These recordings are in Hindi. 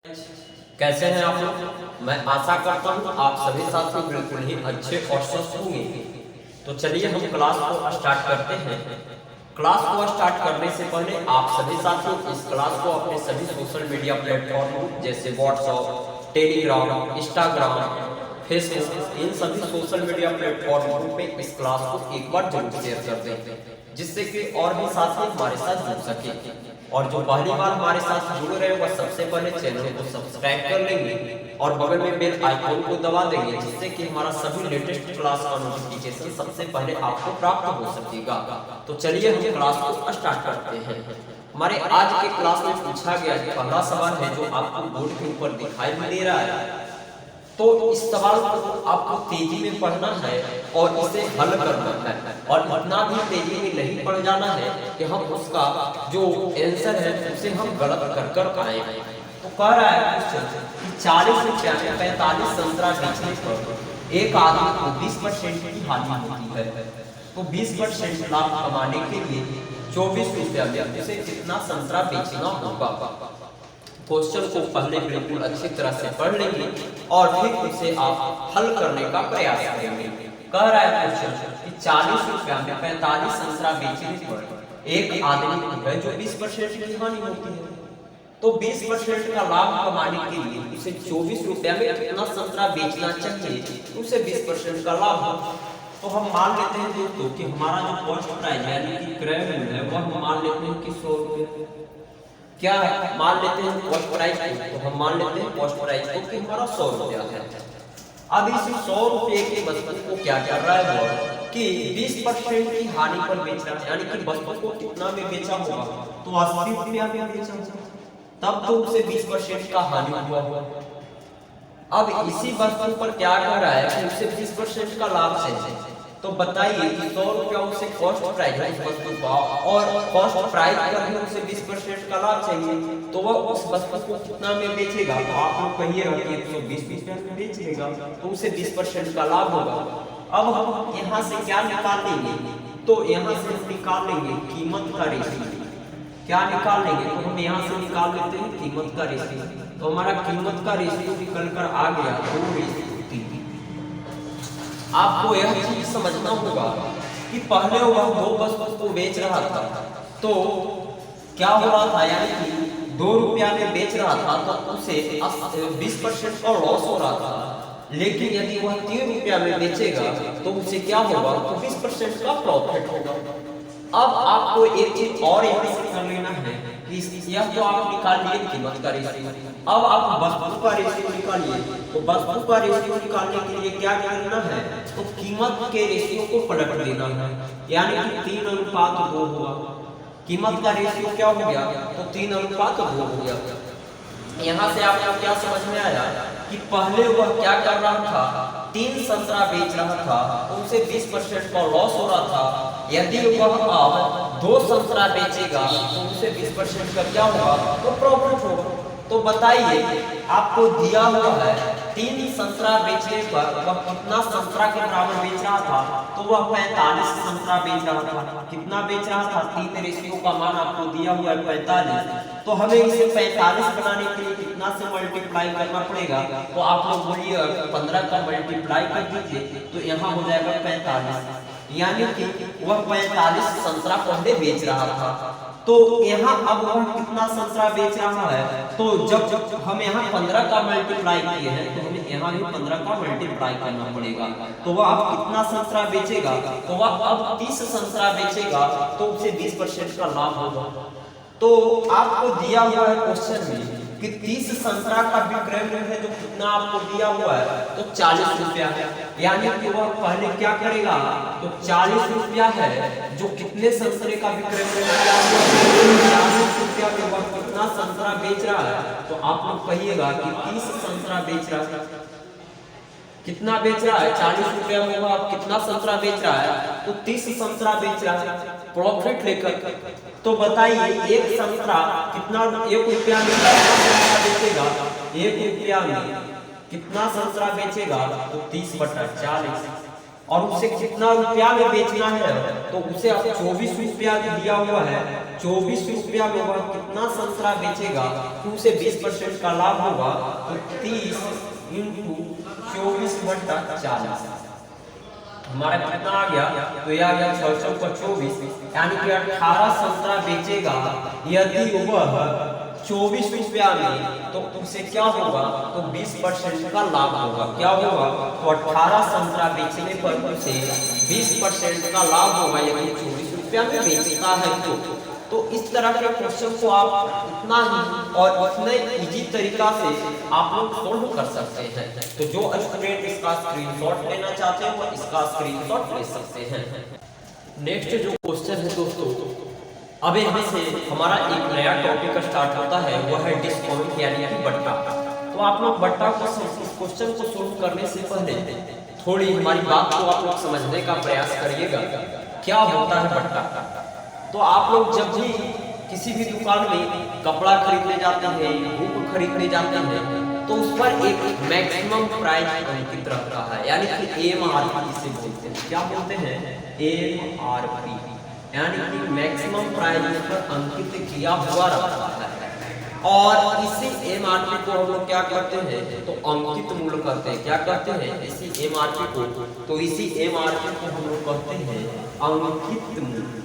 कैसे हैं आप लोग। मैं आशा करता हूँ आप सभी साथी बिल्कुल ही अच्छे और स्वस्थ होंगे। तो चलिए हम क्लास को स्टार्ट करते हैं। क्लास को स्टार्ट करने से पहले आप सभी साथियों इस क्लास को अपने सभी सोशल मीडिया प्लेटफॉर्म जैसे व्हाट्सएप, टेलीग्राम, इंस्टाग्राम, फेसबुक, इन सभी सोशल मीडिया प्लेटफॉर्म पे इस क्लास को एक बार जरूर शेयर कर दें, जिससे कि और भी साथी हमारे साथ जुड़ सके। और जो पहली बार हमारे साथ जुड़ रहे हो वह सबसे पहले चैनल को सब्सक्राइब कर लेंगे और बगल में बेल आइकन को दबा देंगे, जिससे कि हमारा सभी लेटेस्ट क्लास का नोटिफिकेशन सबसे पहले आपको प्राप्त हो सकेगा। तो चलिए हम क्लास को स्टार्ट करते हैं। हमारे आज के क्लास में पूछा गया पहला सवाल है जो आपको बोर्ड के ऊपर दिखाई दे रहा है। तो इस सवाल को आपको तेजी में पढ़ना है और इसे हल करना है, और इतना भी तेजी में नहीं पढ़ जाना है कि हम उसका जो आंसर है उसे हम गलत कर आए। तो कह रहा है क्वेश्चन 40 रुपया में 45 संतरा बेचने पर एक आदमी को 20% की हानि होती है। तो 20% लाभ कमाने के लिए 24 रुपया में उसे कितना संतरा बेचना होगा। क्वेश्चन को पहले बिल्कुल अच्छी तरह से पढ़ लेंगे और फिर उसे आप हल करने का प्रयास करेंगे। कह रहा है क्वेश्चन कि 40 रुपया में 45 संतरा बेचने पर एक आदमी को है जो 20% की हानि होती है। तो 20% का लाभ कमाने के लिए उसे 24 रुपया में कितना संतरा बेचना चाहिए, उसे 20% का लाभ हो। तो हम मान लेते हैं दोस्तों कि हमारा जो कॉस्ट प्राइस यानी कि क्रय मूल्य है वह हम मान लेते हैं कि 100 रुपये। क्या है, मान लेते हैं कॉस्ट प्राइस को, तो हम मान लेते हैं कॉस्ट प्राइस को कि हमारा 100 रुपया है। अब इस 100 रुपये के वस्तु को क्या कर रहा है वो कि 20% की हानि पर बेच रहा है, यानी कि वस्तु को कितना में बेचा होगा, तो 80 रुपया में बेचा, तब तो उसे 20% का हानि हुआ। अब इसी वस्तु पर क्या कर रहा है कि उसे 20% का लाभ चाहिए। तो बताइए कि 100 रुपया उसे कॉस्ट प्राइस है इस वस्तु का, और कॉस्ट प्राइस पर भी उसे 20% का लाभ चाहिए, तो वह उस वस्तु को कितना में बेचेगा। तो आप लोग कहिएगा कि 120 रुपया में बेचेगा, तो उसे 20% का लाभ होगा। अब हम यहाँ से क्या निकाल लेंगे, तो यहाँ से हम निकाल लेंगे कीमत का रेशियो। क्या निकाल लेंगे, तो हम यहाँ से निकाल लेते हैं कीमत का रेशियो। तो हमारा कीमत का रेशियो निकल कर आ गया 2:3। आपको यह चीज समझना होगा कि पहले वह 2 वस्तु को बेच रहा था, तो क्या हो रहा था, यानी कि 2 रुपया में बेच रहा था तो उसे 20% का लॉस हो रहा था। लेकिन यदि वह 3 रुपया में बेचेगा तो उसे क्या होगा, तो 20% का प्रॉफिट होगा। अब आपको एक चीज और यहाँ से कर लेना है कि यह तो आप निकाल लिए कीमत का रेशियो, अब आप वस्तु का रेशियो निकालिए। तो वस्तु का रेशियो निकालने के लिए क्या करना है, तो कीमत के रेशियो को पलट देना है, यानी कि 3:2 हुआ। कीमत का रेशियो क्या हो गया, तो 3:2 हो गया। यहाँ से आपको क्या समझ में आया कि पहले वह क्या कर रहा था, 3 संतरा बेच रहा था, उनसे 20% का लॉस हो रहा था। यदि वह अब 2 संतरा बेचेगा तो उसे 20% का क्या होगा, तो प्रॉफिट होगा। तो बताइए आपको दिया हुआ है 3 संतरा बेचने पर वह कितना संतरा के बराबर बेच रहा था, तो वह 45 संतरा बेच रहा था। कितना बेच रहा था, 3 रेशियो का मान आपको दिया हुआ है 45। तो हमें इसे 45 बनाने के लिए कितना से मल्टीप्लाई करना पड़ेगा, तो आप लोग बोलिए 15 का मल्टीप्लाई कर दीजिए, तो यहाँ हो जाएगा 45, यानी कि वह 45 संतरा पहले बेच रहा था। तो यहाँ अब वह कितना संतरा बेच रहा है, तो जब हम यहाँ 15 का मल्टीप्लाई किए हैं तो हमें यहाँ भी 15 का मल्टीप्लाई करना पड़ेगा। तो वह अब कितना संतरा बेचेगा, तो वह अब 30 संतरा बेचेगा, तो उसे 20% का लाभ होगा। तो आपको दिया हुआ है क्वेश्चन में कि 30 संतरा का विक्रय मूल्य है जो कितना आपको दिया हुआ है, तो 40 रुपया है। यानी कि वह पहले क्या करेगा, तो 40 रुपया है जो कितने संतरे का विक्रय मूल्य दिया हुआ है, 40 रुपया में वह कितना संतरा बेच रहा है। तो आप लोग कहिएगा कि 30 संतरा बेच रहा है। कितना बेच रहा है, 40 रुपया में वह कितना संतरा बेच रहा है, तो 30 संतरा बेच रहा है प्रॉफिट लेकर। तो बताइए एक संतरा कितना, 1 रुपया में कितना बेचेगा, 1 रुपया में कितना संतरा बेचेगा, तो 30/40। और उसे कितना रुपया में बेचना है, तो उसे अब 24 रुपया दिया हुआ है, 24 रुपया में वह कितना संतरा बेचेगा तो उसे 20% का लाभ होगा। तो 30 × 24/40 हमारा कितना आ गया, तो यह आ गया 6 × 24, यानी कि 18 संतरा बेचेगा यदि वह 24 रुपया में, तो उसे क्या होगा, तो 20% का लाभ होगा। क्या होगा, तो 18 संतरा बेचने पर उसे 20% का लाभ होगा यदि 24 रुपया में बेचता है तो इस तरह के क्वेश्चन को आप इतना ही और इतने इजी तरीका से आप लोग सोल्व कर सकते हैं। तो जो स्टूडेंट इसका स्क्रीनशॉट लेना चाहते हैं वो इसका स्क्रीनशॉट ले सकते हैं। नेक्स्ट जो क्वेश्चन है दोस्तों, अब यहाँ से हमारा एक नया टॉपिक स्टार्ट होता है, वह है डिस्काउंट यानी कि बट्टा। तो आप लोग बट्टा को इस क्वेश्चन को सोल्व करने से पहले थोड़ी हमारी बात को आप लोग समझने का प्रयास करिएगा। क्या होता है बट्टा? तो आप लोग जब भी किसी भी दुकान में कपड़ा खरीदने जाते हैं, बुक खरीदने जाते हैं, तो उस पर एक मैक्सिमम प्राइस अंकित रहता है, यानी कि MRP जिसे बोलते हैं। क्या बोलते हैं? MRP, यानी कि मैक्सिमम प्राइस पर अंकित किया हुआ रहता है। और इसी MRP को हम लोग क्या करते हैं, तो अंकित मूल्य कहते हैं। क्या कहते हैं? इसी MRP को, तो इसी MRP को हम लोग कहते हैं अंकित मूल्य।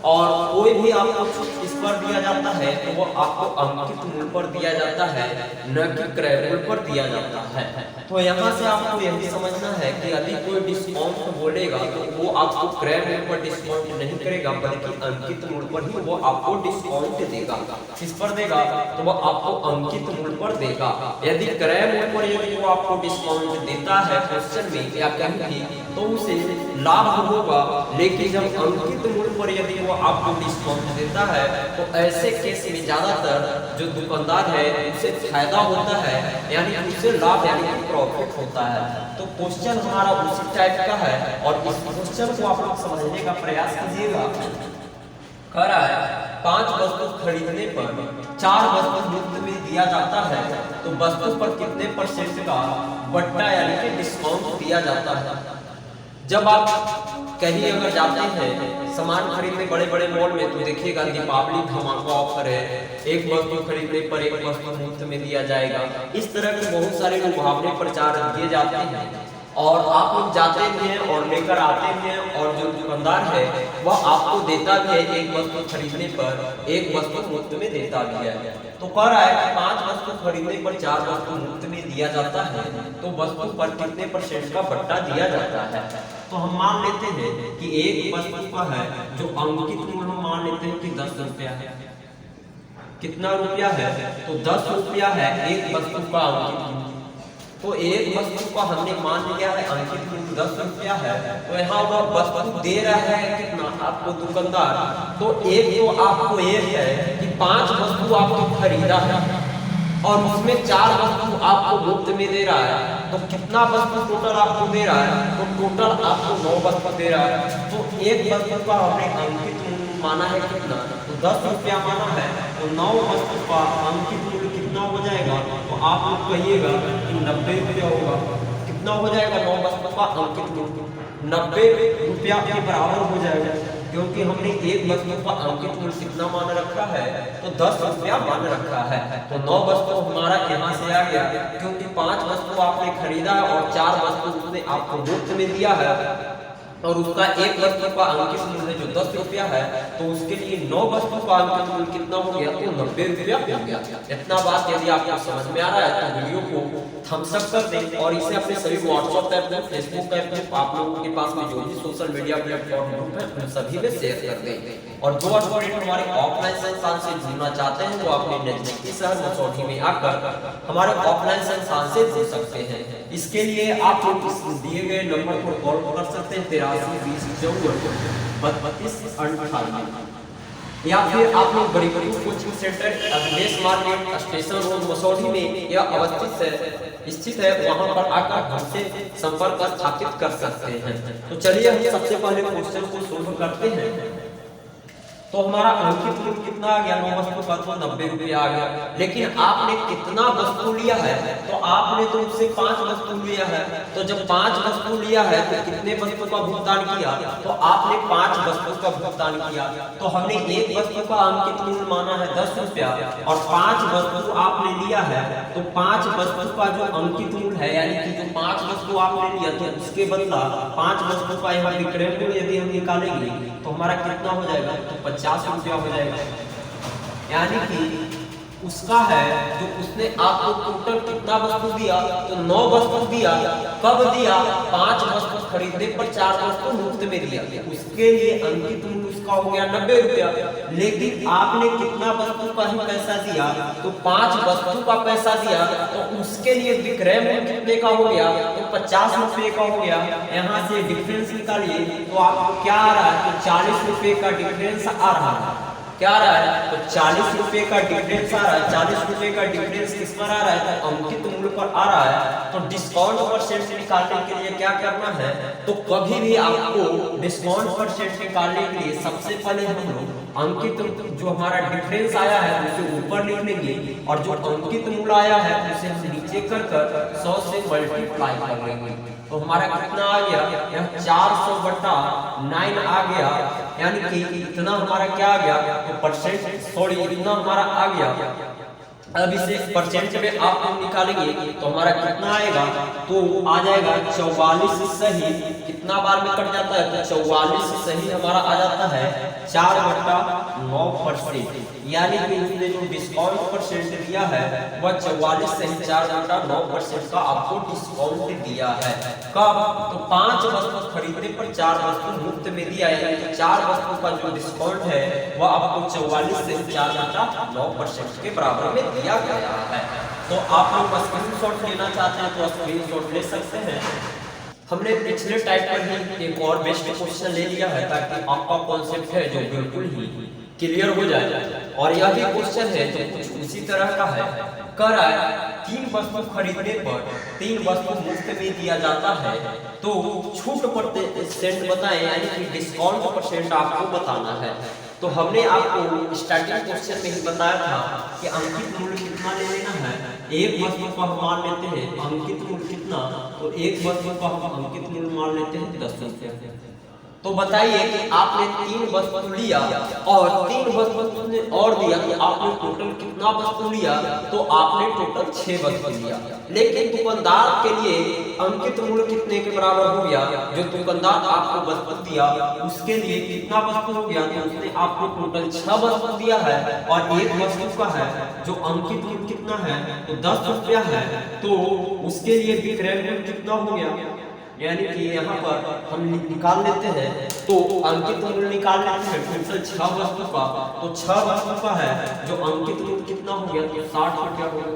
और कोई भी आपको इस पर दिया जाता है तो वो आपको अंकित मूल्य पर दिया जाता है, न कि क्रय मूल्य पर दिया जाता है। तो यहाँ से आपको यही समझना है कि यदि कोई डिस्काउंट बोलेगा तो वो आपको क्रय मूल्य पर डिस्काउंट नहीं करेगा, बल्कि अंकित मूल्य पर ही वो आपको डिस्काउंट देगा। किस पर देगा? तो वो आपको अंकित मूल्य पर देगा। यदि क्रय मूल्य पर यदि वो आपको डिस्काउंट देता है क्वेश्चन में या कहीं भी, तो उसे लाभ होगा। लेकिन जब अंकित मूल्य पर यदि वो आपको डिस्काउंट देता है तो ऐसे केस में ज्यादातर जो दुकानदार है उसे फायदा होता है, यानी उसे लाभ यानी कि प्रॉफिट होता है। तो क्वेश्चन हमारा उसी टाइप का है और इस क्वेश्चन को आप लोग समझने का प्रयास कीजिएगा। कह रहा है 5 वस्तु खरीदने पर 4 वस्तु मुफ्त में दिया जाता है, तो वस्तु पर कितने % का बट्टा यानी कि डिस्काउंट दिया जाता है। जब आप कहीं अगर जाते हैं सामान खरीदने बड़े बड़े मॉल में, तो देखिएगा दीपावली धमाका ऑफर है, एक वस्तु खरीदने पर एक वस्तु मुफ्त में दिया जाएगा। इस तरह के बहुत सारे लुभावने प्रचार दिए जाते हैं और आप लोग जाते भी हैं और लेकर आते भी हैं, और जो दुकानदार है वह आपको देता भी है, एक वस्तु खरीदने पर एक वस्तु मुफ्त में देता भी है। तो कह रहा है कि 5 वस्तु खरीदने पर 4 वस्तु मुफ्त में दिया जाता है, तो वस्तु पर कितने % का बट्टा दिया जाता है। तो हम मान लेते हैं कि एक वस्तु का है जो अंकित मूल्य मान लेते हैं कि 10 रुपया है। कितना रुपया है? तो 10 रुपया है एक वस्तु का अंकित मूल्य। तो एक वस्तु का हमने मान लिया है अंकित मूल्य 10 रुपया है, तो यहाँ वह वस्तु दे रहा है कितना आपको दुकानदार, तो एक तो आपको एक है कि 5 वस्तु आपको खरीदा है और उसमें 4 वस्तु आपको मुफ्त में दे रहा है, तो कितना वस्तु टोटल आपको दे रहा है, तो टोटल आपको 9 वस्तु दे रहा है। तो एक वस्तु का हमने अंकित मूल्य माना है कितना, तो 10 रुपया माना है, तो 9 वस्तु का अंकित मूल्य कितना हो जाएगा, तो आप लोग कहिएगा कि 90 रुपया होगा। कितना हो जाएगा? 9 वस्तु का अंकित मूल्य 90 रुपया के बराबर हो जाएगा, क्योंकि हमने एक वस्तु का अंकित मूल्य कितना मान रखा है, तो 10 रुपया मान रखा है। तो 9 वस्तु हमारा यहाँ से आ गया, क्योंकि 5 वस्तु आपने खरीदा है और 4 वस्तु उसने आपको मुफ्त में दिया है, और उसका एक वस्तु का अंकित मूल्य जो 10 रुपया है, तो उसके लिए 9 वस्तु का अंकित मूल्य कितना हो गया, तो 90 रुपया हो गया। इतना बात यदि आपको समझ में आ रहा है तो वीडियो को थम्स अप कर दें और इसे अपने सभी व्हाट्सएप ऐप में, फेसबुक ऐप में, आप लोगों के पास में जो भी सोशल मीडिया प्लेटफॉर्म ग्रुप है उन सभी में शेयर कर दें। और जो स्टूडेंट हमारे ऑफलाइन संस्थान से जुड़ना चाहते हैं वो अपने नजदीकी शहर मसौढ़ी में आकर हमारे ऑफलाइन संस्थान से जुड़ सकते हैं। इसके लिए आप लोग इस दिए गए नंबर पर कॉल कर सकते हैं 83 20 54 32 58, या फिर आप लोग बड़ी coaching centre Akhilesh market station road Masaurhi में या स्थित है, वहां पर आकर हमसे संपर्क स्थापित कर सकते हैं। तो चलिए हम सबसे पहले क्वेश्चन को सोल्व करते हैं। तो हमारा अंकित मूल्य कितना आ गया, 9 वस्तु का तो 90 रुपये आ गया। लेकिन आपने कितना वस्तु लिया है, तो आपने तो उससे 5 वस्तु लिया है, तो जब 5 वस्तु लिया है तो कितने वस्तु का भुगतान किया, तो आपने 5 वस्तु का भुगतान किया। तो हमने एक वस्तु का अंकित मूल्य माना है 10 रुपया और 5 वस्तु आपने लिया है, तो 5 वस्तु का जो अंकित मूल्य है, यानी कि जो 5 वस्तु आपने लिया तो उसके बदला 5 वस्तु का यहाँ विक्रय मूल्य यदि हम निकालेंगे तो हमारा कितना हो जाएगा, तो 50 रुपया हो जाएगा। यानी कि उसका है जो उसने आपको टोटल कितना वस्तु दिया, तो 9 वस्तु दिया। कब दिया, 5 वस्तु खरीदने पर 4 वस्तु मुफ्त में दिया, उसके लिए अंकित मूल्य उसका हो गया 90 रुपया। लेकिन आपने कितना वस्तु का ही पैसा दिया, तो 5 वस्तु का पैसा दिया, तो उसके लिए विक्रय मूल्य कितने का हो गया, तो 50 रुपये का हो गया। यहाँ से डिफरेंस निकालिए तो आपको क्या आ रहा है, तो 40 रुपये का डिफरेंस आ रहा है। क्या आ रहा है, तो 40 रुपये का डिफरेंस आ रहा है। 40 रुपये का डिफरेंस किस पर आ रहा है, तो अंकित मूल्य पर आ रहा है। तो डिस्काउंट परसेंट निकालने के लिए क्या करना है, तो कभी भी आपको डिस्काउंट परसेंट निकालने के लिए सबसे पहले हम लोग अंकित जो हमारा डिफरेंस आया है उसे ऊपर लिख लेंगे और जो अंकित मूल्य आया है उसे हम नीचे कर 100 से मल्टीप्लाई कर लेंगे। तो हमारा कितना आ गया, यह 400/9 आ गया। यानी कि इतना हमारा क्या आ गया, तो परसेंट सॉरी इतना हमारा आ गया। अब इसे परसेंट में आप हम निकालेंगे तो हमारा कितना आएगा, तो आ जाएगा 44 सही। कितना बार में कट जाता है, तो 44 सही हमारा आ जाता है 4/9%। यानी कि उसने जो डिस्काउंट परसेंट दिया है वह 44 सही 4/9% का आपको डिस्काउंट दिया है। कब, तो 5 वस्तु खरीदने पर 4 वस्तु मुफ्त में दिया है। तो 4 वस्तु का जो डिस्काउंट है वह आपको 44 से 4/9% के बराबर में दिया गया है। तो आप लोग स्क्रीनशॉट लेना चाहते हैं तो स्क्रीनशॉट ले सकते हैं। हमने पिछले टाइप पर ही एक और बेस्ट क्वेश्चन ले लिया है ताकि आपका कॉन्सेप्ट है जो बिल्कुल ही क्लियर हो जाए। और यह भी क्वेश्चन है जो कुछ उसी तरह का है। कर आया 3 वस्तु खरीदने पर 3 वस्तु मुफ्त में दिया जाता है, तो छूट परसेंट बताएं, यानी कि डिस्काउंट परसेंट आपको बताना है। तो हमने आपको स्टार्टिंग क्वेश्चन में ही बताया था कि अंकित मूल्य कितना ले लेना है। एक वस्तु का हम मान लेते हैं अंकित मूल्य कितना, तो एक वस्तु का हम अंकित मूल्य मान लेते हैं 10 रुपये। तो बताइए कि आपने 3 वस्तु लिया और 3 वस्तु ने और दिया, तो आपने टोटल कितना वस्तु लिया, तो आपने टोटल 6 वस्तु लिया। लेकिन दुकानदार के लिए अंकित मूल्य कितने के बराबर हो गया, जो दुकानदार आपको वस्तु दिया उसके लिए कितना वस्तु हो गया, तो उसने आपको टोटल 6 वस्तु दिया है और एक वस्तु का है जो अंकित मूल्य कितना है, तो 10 रुपया है। तो उसके लिए विक्रय मूल्य कितना हो गया, यानी कि यहाँ पर हम निकाल लेते हैं, तो अंकित मूल्य निकाल लेते हैं टोटल 6 वस्तु का। तो 6 वस्तु का है जो अंकित मूल्य कितना हो गया, तो 60 रुपया हो गया।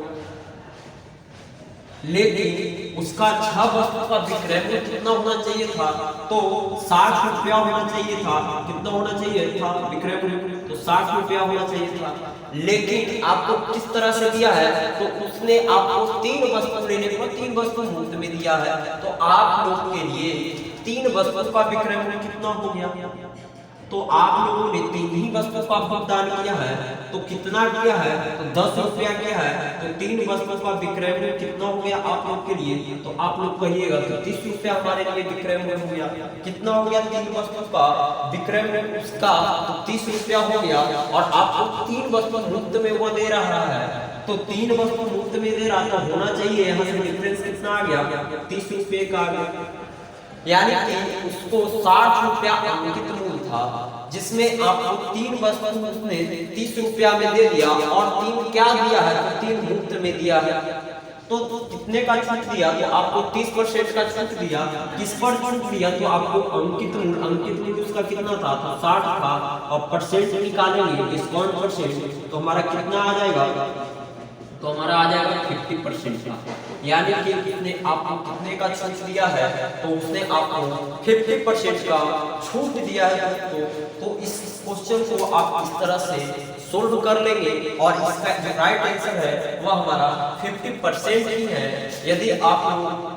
लेकिन उसका 6 वस्तु का विक्रय मूल्य कितना होना चाहिए था, तो 60 रुपया होना चाहिए था। कितना होना चाहिए था विक्रय मूल्य, तो 60 रुपया होना चाहिए था। लेकिन आपको किस तरह से दिया है, तो उसने आपको 3 वस्तु लेने पर 3 वस्तु मुफ्त में दिया है। तो आप लोग के लिए 3 वस्तु का विक्रय मूल्य कितना हो गया, तो आप लोगों ने 3 ही वस्तु का भुगतान किया है। तो कितना किया है, तो 10 रुपया किया है। तो 3 वस्तु का विक्रय मूल्य कितना हो गया आप लोग के लिए, तो आप लोग कहिएगा तो 30 रुपया हमारे लिए विक्रय मूल्य हो गया। कितना हो गया 3 वस्तु का विक्रय मूल्य उसका, तो 30 रुपया हो गया। और आपको 3 वस्तु मुफ्त में वो दे रहा है, तो 3 वस्तु मुफ्त में दे रहा तो होना चाहिए यहाँ से डिफरेंस कितना आ गया, 30 रुपये का आ गया। यानी कि उसको 60 रुपया अंकित मूल्य था, जिसमें आपको 3 वस्तु उसने 30 रुपया में दे दिया और 3 क्या दिया है, तो 3 मुफ्त में दिया है। तो कितने का छूट दिया, तो आपको 30% का छूट दिया। किस पर छूट दिया, तो आपको अंकित मूल्य उसका कितना था, तो 60 था। और परसेंट निकालेंगे डिस्काउंट परसेंट, तो हमारा कितना आ जाएगा, तो हमारा आ जाएगा 50% का। यानी कि कितने आपको कितने का छूट दिया है, तो उसने आपको 50% का छूट दिया है। तो इस क्वेश्चन को आप इस तरह से सोल्व कर लेंगे और इसका जो राइट आंसर है वह हमारा 50% ही है। यदि आप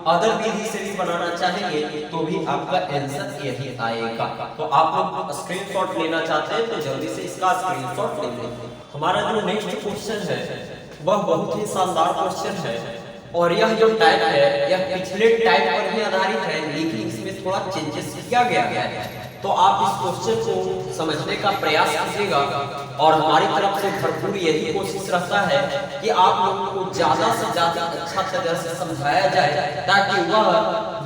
अदर विधि से भी बनाना चाहेंगे तो भी आपका आंसर यही आएगा। तो आप लोग स्क्रीनशॉट लेना चाहते हैं तो जल्दी से इसका स्क्रीनशॉट ले लें। हमारा जो नेक्स्ट क्वेश्चन है वह बहुत ही शानदार क्वेश्चन है और यह जो टाइप है यह पिछले टाइप पर भी आधारित है, लेकिन इसमें थोड़ा चेंजेस किया गया है। तो आप इस क्वेश्चन को समझने का प्रयास कीजिएगा और हमारी तरफ से भरपूर यही कोशिश रहता है कि आप लोगों को ज्यादा से ज्यादा अच्छा तरह से समझाया जाए ताकि वह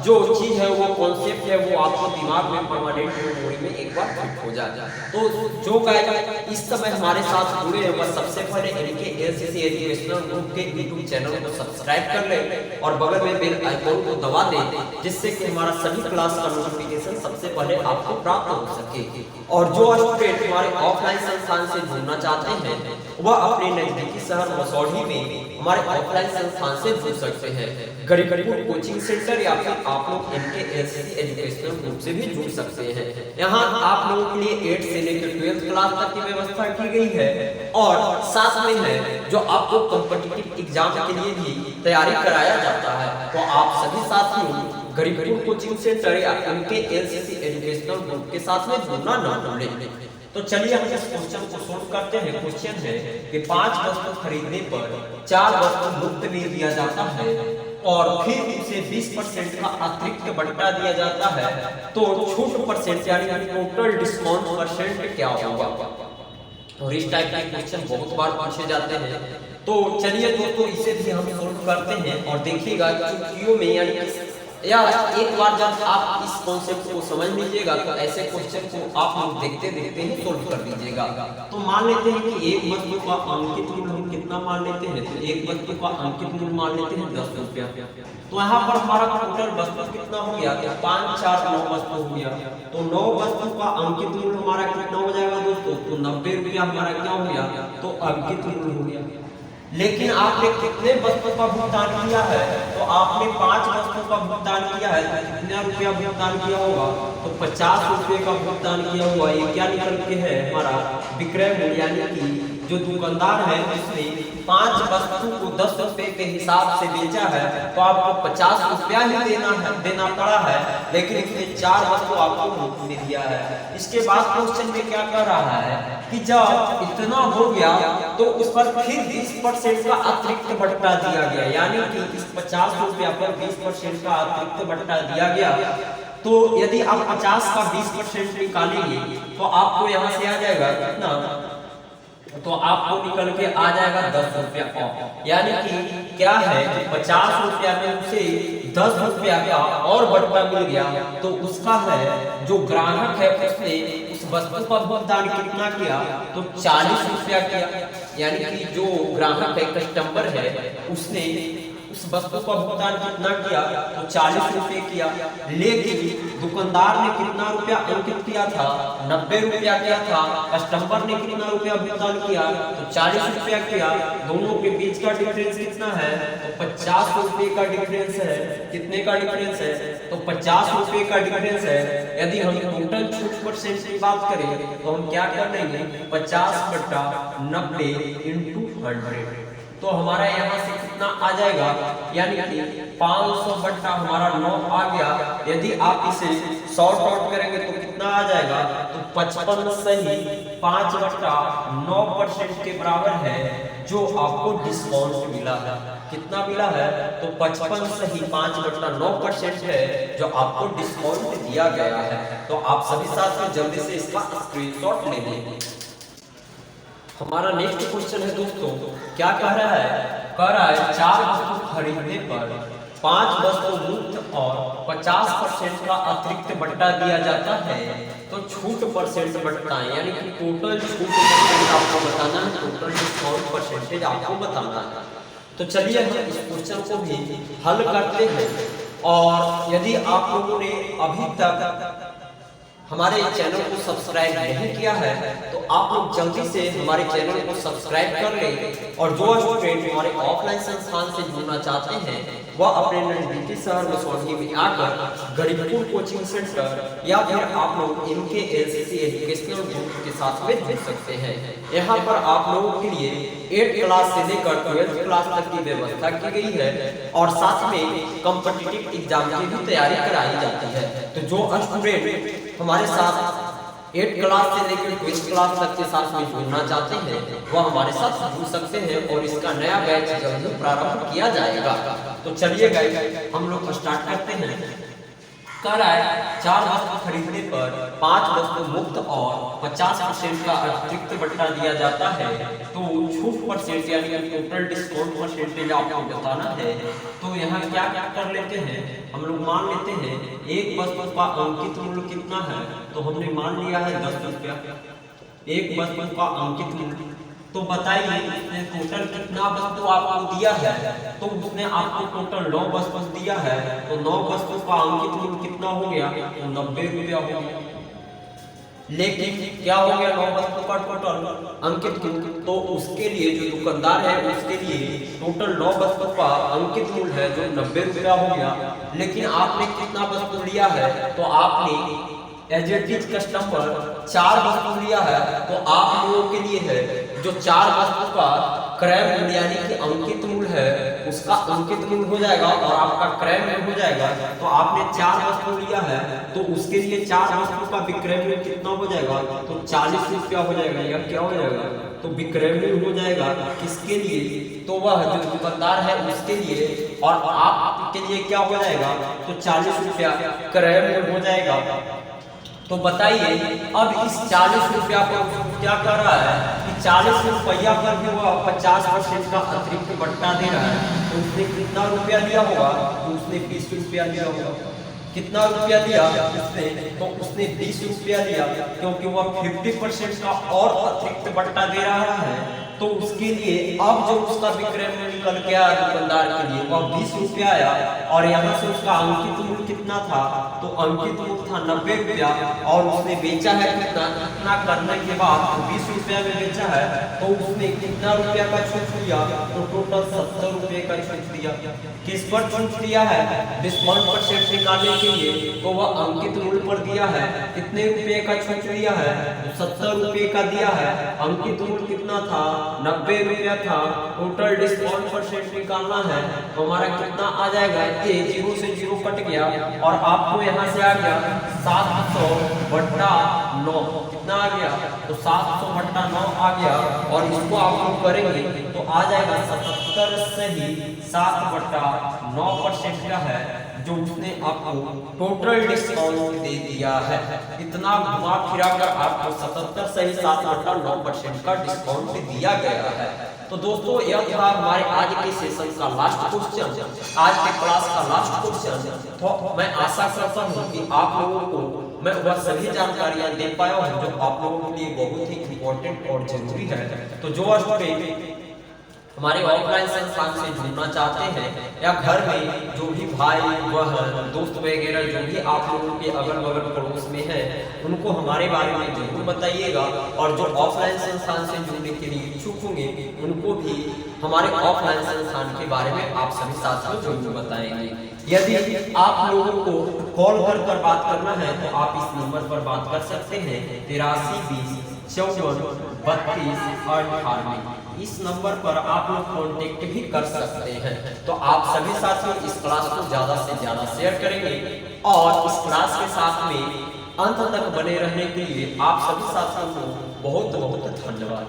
जो चीज है वो कॉन्सेप्ट है वो आपको दिमाग में परमानेंट मेमोरी में एक बार फिट हो जाए। तो जो गाइड इस समय हमारे साथ जुड़े हैं वह सबसे पहले इनके एलसीसी एजुकेशनल ग्रुप के यूट्यूब चैनल को सब्सक्राइब कर ले और बगल में बेल आइकन को दबा दें, जिससे कि हमारा सभी क्लास का नोटिफिकेशन सबसे पहले आपको प्राप्त हो सके। और जो स्टूडेंट हमारे ऑफलाइन संस्थान से जुड़ना चाहते हैं वह अपने नजदीकी शहर मसौढ़ी में हमारे ऑफलाइन संस्थान से जुड़ सकते हैं। गरीबपुर कोचिंग सेंटर या फिर आप लोग इनके एलसीसी एजुकेशनल ग्रुप से भी जुड़ सकते हैं। यहाँ आप लोगों के लिए 8 से लेकर 12th क्लास तक की व्यवस्था की गई है और साथ में है जो आपको कॉम्पिटिटिव एग्जाम के लिए भी तैयारी कराया जाता है। तो आप सभी साथियों गरीबपुर कोचिंग सेंटर या उनके एलसीसी एजुकेशनल ग्रुप के साथ में जुड़ना ना भूलें। तो चलिए हम इस क्वेश्चन को सोल्व करते हैं। क्वेश्चन है कि 5 वस्तु खरीदने पर 4 वस्तु मुफ्त में दिया जाता है और फिर उसे 20% का अतिरिक्त बंटा दिया जाता है, तो छूट परसेंट यानी टोटल डिस्काउंट परसेंट क्या होगा। और इस टाइप के क्वेश्चन बहुत बार पूछे जाते हैं। तो चलिए दोस्तों इसे भी हम सोल्व करते हैं और देखिएगा चुटकियों में यानी या एक बार जब आप इस कॉन्सेप्ट को समझ लीजिएगा तो ऐसे क्वेश्चन को आप लोग देखते देखते ही सोल्व कर दीजिएगा। तो मान लेते हैं कि एक वस्तु का अंकित मूल्य हम कितना मान लेते हैं, तो एक वस्तु का अंकित मूल्य मान लेते हैं 10 रुपया। तो यहाँ पर हमारा टोटल वस्तु कितना हो गया, तो 5 4 9 वस्तु हो गया। तो 9 वस्तु का अंकित मूल्य हमारा कितना हो जाएगा दोस्तों, तो 90 रुपया हमारा क्या हो गया, तो अंकित मूल्य हो गया। लेकिन आपने कितने वस्तु का भुगतान किया है, तो आपने 5 वस्तु का भुगतान किया है, तो कितना रुपया भुगतान किया होगा, तो 50 रुपये का भुगतान किया हुआ। ये क्या निकल के है हमारा विक्रय मूल्य, यानी कि जो दुकानदार है उसने 5 वस्तु को 10 रुपए के हिसाब से बेचा है तो आपको 50 रुपया ही देना पड़ा है, लेकिन इसने 4 वस्तु आपको मुफ्त में दिया है। इसके बाद क्वेश्चन में क्या कर रहा है कि जब इतना हो गया तो उस पर फिर 20% का अतिरिक्त बंटा दिया गया, यानी कि इस 50 रुपया पर 20% का अतिरिक्त बंटा दिया गया। तो यदि आप 50 का 20% निकालेंगे तो आपको यहाँ से आ जाएगा कितना, तो आपको निकल के आ जाएगा 10 रुपया ऑफ। यानी कि क्या है कि 50 रुपया में उसे 10 रुपया का और बंटा मिल गया, तो उसका है जो ग्राहक है उसने उस वस्तु का भुगतान कितना किया, तो 40 रुपया किया। यानी कि जो ग्राहक है कस्टमर है उसने उस वस्तु का भुगतान कितना किया, तो 40 रुपये किया। लेकिन दुकानदार ने कितना रुपया अंकित किया था, 90 रुपया किया था। कस्टमर ने कितना रुपया भुगतान किया, तो 40 रुपया किया। दोनों के बीच का डिफरेंस कितना है, तो 50 रुपये का डिफरेंस है। कितने का डिफरेंस है, तो 50 रुपये का डिफरेंस है। यदि हम टोटल छूट परसेंट की बात करें तो हम क्या कर लेंगे, 50/90 × 100। तो हमारा यहाँ से कितना आ जाएगा, यानी कि 500 हमारा 9 आ गया। यदि आप इसे शॉर्ट आउट करेंगे तो कितना आ जाएगा, तो 55 सही 5/9% के बराबर है जो आपको डिस्काउंट मिला है। कितना मिला है, तो 55 सही 5/9% है जो आपको डिस्काउंट दिया गया है। तो आप सभी साथी जल्दी से इसका स्क्रीनशॉट ले लें। हमारा नेक्स्ट क्वेश्चन है दोस्तों, क्या कह रहा है, 4 वस्तु खरीदने पर 5 वस्तु मुफ्त और 50% का अतिरिक्त बंटा दिया जाता है, तो छूट परसेंट बताएं। यानी कि टोटल छूट परसेंट आपको बताना है, टोटल डिस्काउंट परसेंटेज आपको बताना है। तो चलिए हम इस क्वेश्चन को भी हल करते हैं। और यदि आप लोगों ने अभी तक हमारे चैनल को सब्सक्राइब नहीं किया है तो आप लोग जल्दी से हमारे चैनल को सब्सक्राइब कर लें। और जो स्टूडेंट हमारे ऑफलाइन संस्थान से जुड़ना चाहते हैं वह अपने नजदीकी शहर मसौढ़ी में आकर गरीबपुर कोचिंग सेंटर या फिर आप लोग इनके LCC एजुकेशनल ग्रुप के साथ में जुड़ सकते हैं। यहाँ पर आप लोगों के लिए 8th क्लास से लेकर 12th क्लास तक की व्यवस्था की गई है और साथ में कॉम्पिटिटिव एग्जाम की भी तैयारी कराई जाती है। तो जो स्टूडेंट हमारे साथ 8th क्लास से लेकर 12th क्लास तक के साथ में जुड़ना चाहते हैं वह हमारे साथ जुड़ सकते हैं और इसका नया बैच जल्द प्रारंभ किया जाएगा। तो चलिए गाइस हम लोग स्टार्ट करते हैं। कर आए 4 वस्तु खरीदने पर 5 वस्तु मुफ्त और 50% का अतिरिक्त बट्टा दिया जाता है। तो छूट परसेंट यानी टोटल डिस्काउंट परसेंटेज आपको बताना है। तो यहाँ क्या क्या कर लेते हैं, हम लोग मान लेते हैं एक वस्तु का अंकित मूल्य कितना है, तो हमने मान लिया है 10 रुपया एक वस्तु का अंकित मूल्य। तो बताइए उसने टोटल कितना वस्तु आपको दिया है, तो उसने आपको टोटल 9 वस्तु दिया है। तो 9 वस्तु का अंकित मूल्य कितना हो गया, तो 90 रुपया हो गया। लेकिन क्या हो गया 9 वस्तु का टोटल अंकित मूल्य, तो उसके लिए जो दुकानदार है उसके लिए टोटल 9 वस्तु का अंकित मूल्य है जो 90 रुपया हो गया। लेकिन आपने कितना वस्तु लिया है, तो आपने एज ए टीच कस्टमर 4 वस्तु लिया है। तो आप लोगों के लिए है जो 4 वस्तु का क्रय मूल्य यानी कि अंकित मूल्य है उसका अंकित मूल्य हो जाएगा और आपका क्रय मूल्य हो जाएगा। तो आपने 4 वस्तु लिया है तो उसके लिए 4 वस्तु का विक्रय मूल्य कितना हो जाएगा, तो 40 रुपया हो जाएगा। या क्या हो जाएगा, तो विक्रय मूल्य हो जाएगा किसके लिए, तो वह जो दुकानदार है उसके लिए, और आपके लिए क्या हो जाएगा, तो 40 रुपया क्रय मूल्य हो जाएगा। तो बताइए अब इस 40 रुपया को क्या कर रहा है कि 40 रुपया पर भी वो 50% का अतिरिक्त बट्टा दे रहा है। तो उसने कितना रुपया दिया होगा, तो उसने 20 रुपया दिया होगा। कितना रुपया दिया उसने, तो उसने 20 रुपया दिया, क्योंकि वह 50% का और अतिरिक्त बट्टा दे रहा है। तो उसके लिए अब जो उसका विक्रय मूल्य निकल के आया दुकानदार के लिए वह 20 रुपया आया, और यहाँ से उसका अंकित मूल्य कितना था, तो अंकित मूल्य था 90 रुपया, और उसने बेचा है कितना करने के बाद 20 रुपया में बेचा है। तो उसने कितना रुपया का छूट दिया, तो टोटल 70 रुपये का छूट दिया। किस पर छूट दिया है, डिस्काउंट परसेंट निकालने के लिए। तो वह अंकित मूल्य पर दिया है, कितने रुपये का छूट दिया है, 70 रुपये का दिया है। अंकित मूल्य कितना था, 90 रुपया था। टोटल डिस्काउंट परसेंट निकालना है तो हमारा कितना आ जाएगा, ये 0 से 0 कट गया और आपको यहाँ से आ गया 700/9। कितना आ गया, तो 700/9 आ गया। और इसको आप लोग करेंगे तो आ जाएगा 77 से ही 7/9% का है जो उसने आपको टोटल डिस्काउंट दे दिया है। इतना घुमा फिरा कर आपको 77 से ही 7/9% का डिस्काउंट दिया गया है। तो दोस्तों यह था हमारे आज के सेशन का लास्ट क्वेश्चन, आज के क्लास का लास्ट क्वेश्चन। तो मैं आशा करता हूँ कि आप लोगों को मैं वह सभी जानकारियां दे पाया हूँ जो आप लोगों के लिए बहुत ही इम्पोर्टेंट और जरूरी है। तो जो स्टूडेंट हमारे ऑफलाइन संस्थान से जुड़ना चाहते हैं या घर में जो भी भाई बहन दोस्त वगैरह जो भी आप लोगों के अगल बगल पड़ोस में है उनको हमारे बारे में जरूर बताइएगा। और जो ऑफलाइन संस्थान से जुड़ने के लिए इच्छुक होंगे उनको भी हमारे ऑफलाइन संस्थान के बारे में आप सभी साथियों जरूर बताएंगे। यदि आप लोगों को कॉल कर बात करना है तो आप इस नंबर पर बात कर सकते हैं 83 20 54 32 98। इस नंबर पर आप लोग कांटेक्ट भी कर सकते हैं। तो आप सभी साथियों इस क्लास को ज्यादा से ज्यादा शेयर करेंगे और इस क्लास के साथ में अंत तक बने रहने के लिए आप सभी साथियों को बहुत बहुत धन्यवाद।